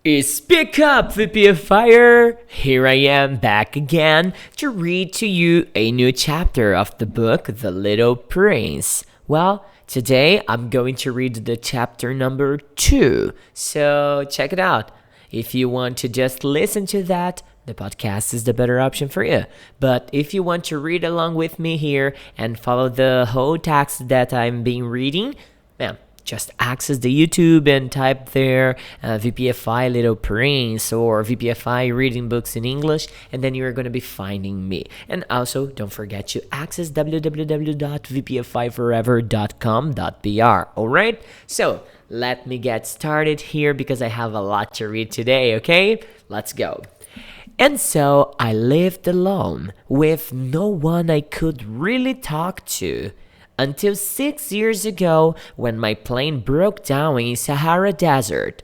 Speak up, VPFire! Here I am back again to read to you a new chapter of the book The Little Prince. Well, today I'm going to read the chapter number 2, so check it out. If you want to just listen to that, the podcast is the better option for you. But if you want to read along with me here and follow the whole text that I'm being reading, man, just access the YouTube and type there VPFI Little Prince or VPFI Reading Books in English, and then you're going to be finding me. And also, don't forget to access www.vpfiforever.com.br. Alright? So, let me get started here because I have a lot to read today, okay? Let's go. And so, I lived alone with no one I could really talk to. Until 6 years ago when my plane broke down in Sahara Desert.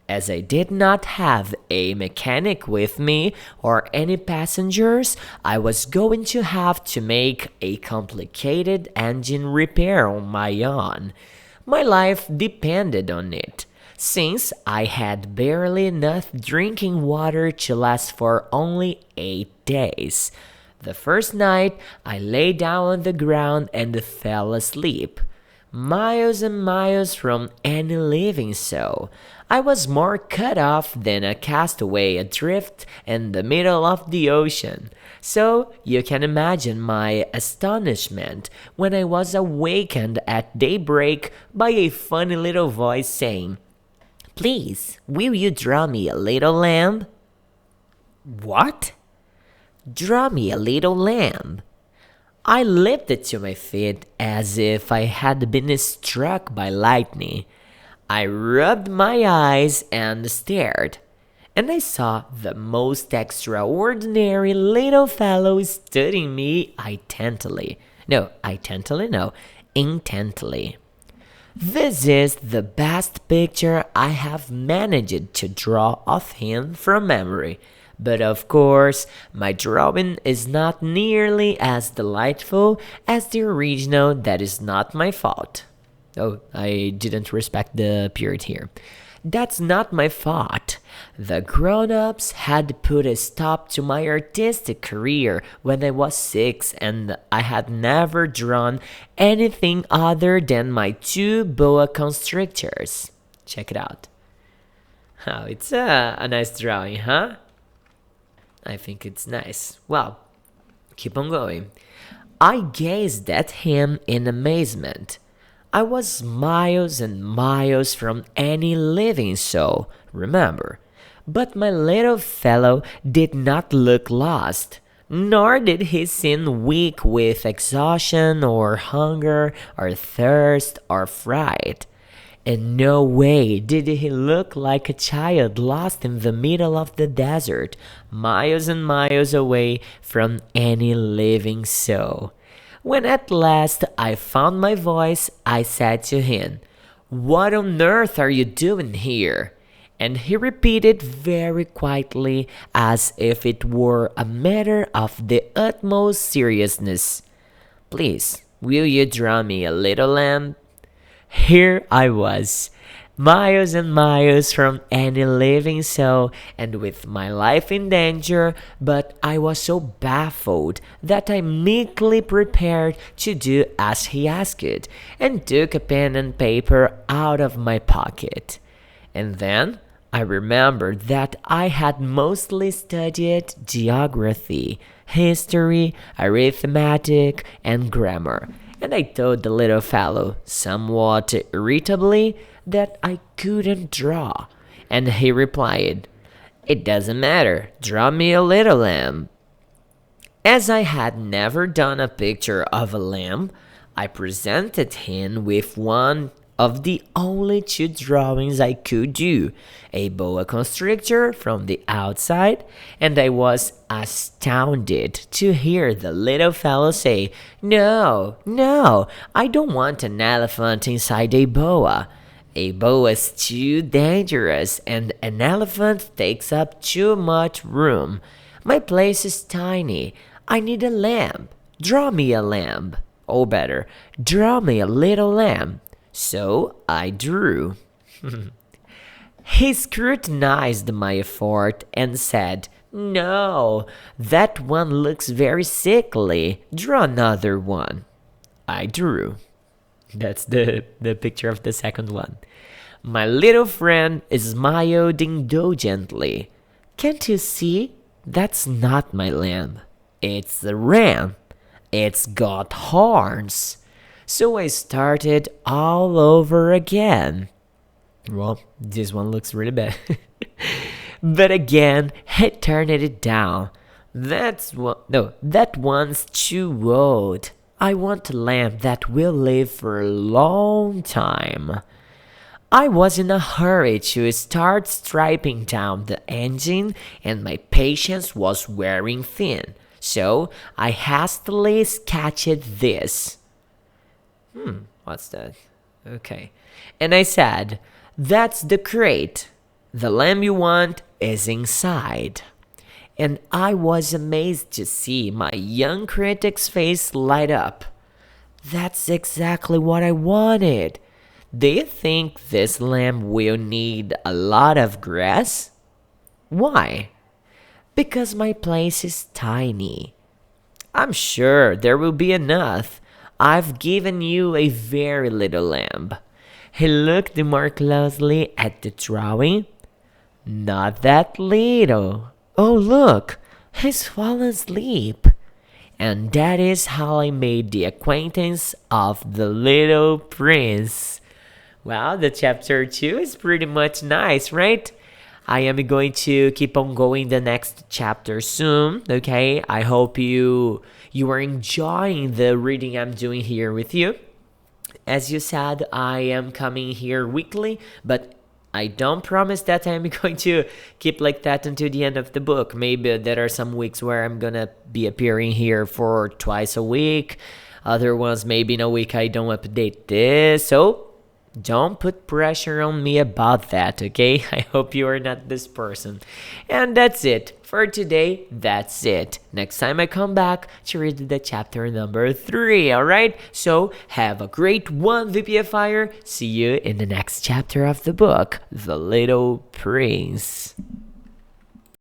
As I did not have a mechanic with me or any passengers, I was going to have to make a complicated engine repair on my own. My life depended on it, since I had barely enough drinking water to last for only 8 days. The first night, I lay down on the ground and fell asleep. Miles and miles from any living soul. I was more cut off than a castaway adrift in the middle of the ocean. So you can imagine my astonishment when I was awakened at daybreak by a funny little voice saying, "Please, will you draw me a little lamb?" What? Draw me a little lamb. I lifted to my feet as if I had been struck by lightning. I rubbed my eyes and stared, and I saw the most extraordinary little fellow studying me intently. This is the best picture I have managed to draw of him from memory. But of course, my drawing is not nearly as delightful as the original. That is not my fault. Oh, I didn't respect the period here. That's not my fault. The grown-ups had put a stop to my artistic career when I was 6 and I had never drawn anything other than my 2 boa constrictors. Check it out. Oh, it's a nice drawing, huh? I think it's nice. Well, keep on going. I gazed at him in amazement. I was miles and miles from any living soul, remember. But my little fellow did not look lost, nor did he seem weak with exhaustion or hunger or thirst or fright. In no way did he look like a child lost in the middle of the desert, miles and miles away from any living soul. When at last I found my voice, I said to him, "What on earth are you doing here?" And he repeated very quietly, as if it were a matter of the utmost seriousness, "Please, will you draw me a little lamb?" Here I was, miles and miles from any living soul and with my life in danger, but I was so baffled that I meekly prepared to do as he asked and took a pen and paper out of my pocket. And then I remembered that I had mostly studied geography, history, arithmetic, and grammar. And I told the little fellow, somewhat irritably, that I couldn't draw. And he replied, "It doesn't matter, draw me a little lamb." As I had never done a picture of a lamb, I presented him with one of the only 2 drawings I could do, a boa constrictor from the outside, and I was astounded to hear the little fellow say, No, I don't want an elephant inside a boa. A boa is too dangerous, and an elephant takes up too much room. My place is tiny. I need a lamb. Draw me a lamb. Or better, draw me a little lamb." So I drew. He scrutinized my effort and said, "No, that one looks very sickly. Draw another one." I drew. That's the picture of the second one. My little friend smiled indulgently. "Can't you see? That's not my lamb. It's a ram. It's got horns." So I started all over again. Well, this one looks really bad. But again, he turned it down. That one's too old. I want a lamb that will live for a long time. I was in a hurry to start striping down the engine, and my patience was wearing thin. So I hastily sketched this. What's that? Okay. And I said, "That's the crate. The lamb you want is inside." And I was amazed to see my young critic's face light up. That's exactly what I wanted. Do you think this lamb will need a lot of grass? Why? Because my place is tiny. I'm sure there will be enough. I've given you a very little lamb. He looked more closely at the drawing. Not that little. Oh, look, he's fallen asleep. And that is how I made the acquaintance of the little prince. Well, the chapter 2 is pretty much nice, right? I am going to keep on going the next chapter soon, okay? I hope you are enjoying the reading I'm doing here with you. As you said, I am coming here weekly, but I don't promise that I'm going to keep like that until the end of the book. Maybe there are some weeks where I'm gonna be appearing here for twice a week. Other ones, maybe in a week I don't update this. So don't put pressure on me about that, okay? I hope you are not this person. And that's it. For today, that's it. Next time I come back to read the chapter number 3, alright? So, have a great one, VPFire. See you in the next chapter of the book, The Little Prince.